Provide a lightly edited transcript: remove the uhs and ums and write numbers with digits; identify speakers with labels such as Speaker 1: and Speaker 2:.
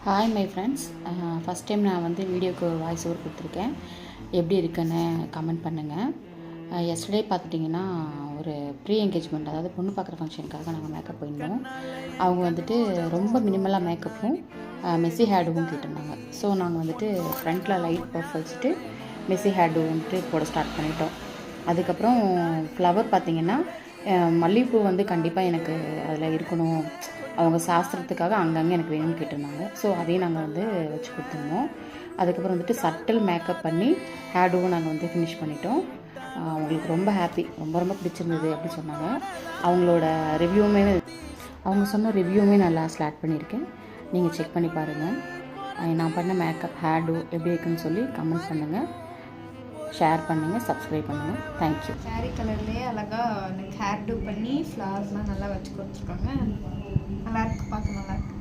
Speaker 1: Hi my friends. First time நான் வந்து வீடியோக்கு வாய்ஸ் ஓவர் கொடுத்துருக்கேன். எப்படி இருக்குன்னு கமெண்ட் பண்ணுங்கள். எஸ்டர்டே பார்த்துட்டிங்கன்னா ஒரு ப்ரீ என்கேஜ்மெண்ட், அதாவது பொண்ணு பார்க்குற ஃபங்க்ஷனுக்காக நாங்கள் மேக்கப் போயிருந்தோம். அவங்க வந்துட்டு ரொம்ப மினிமலாக மேக்கப்பும் மெஸ்ஸி ஹேர்டும் கேட்டிருந்தாங்க. ஸோ நாங்கள் வந்துட்டு ஃப்ரண்ட்டில் லைட் பஃப் வச்சுட்டு மெஸ்ஸி ஹேர்டு வந்துட்டு போட ஸ்டார்ட் பண்ணிட்டோம். அதுக்கப்புறம் ஃப்ளவர் பார்த்திங்கன்னா மல்லிகைப்பூ வந்து கண்டிப்பாக எனக்கு அதில் இருக்கணும், அவங்க சாஸ்திரத்துக்காக அங்கங்கே எனக்கு வேணும்னு கேட்டிருந்தாங்க. ஸோ அதையும் நாங்கள் வந்து வச்சு கொடுத்துருந்தோம். அதுக்கப்புறம் வந்துட்டு சட்டில் மேக்கப் பண்ணி ஹேர்டும் நாங்கள் வந்து ஃபினிஷ் பண்ணிட்டோம். அவங்களுக்கு ரொம்ப ஹாப்பி, ரொம்ப ரொம்ப பிடிச்சிருந்தது அப்படி சொன்னாங்க. அவங்களோட ரிவ்யூவுமே, அவங்க சொன்ன ரிவ்யூவுமே நல்லா ஸ்லாட் பண்ணியிருக்கேன். நீங்கள் செக் பண்ணி பாருங்கள். நான் பண்ண மேக்கப் ஹேர்டு எப்படி இருக்குன்னு சொல்லி கமெண்ட் பண்ணுங்கள், ஷேர் பண்ணுங்கள், சப்ஸ்கிரைப் பண்ணுங்கள். தேங்க்யூ.
Speaker 2: சாரீ கலர்லேயே அழகாக எனக்கு ஹேர் டூ பண்ணி ஃப்ளவர்ஸ்லாம் நல்லா வச்சு கொடுத்துருக்காங்க. நல்லாயிருக்கு, பார்க்க நல்லாயிருக்கு.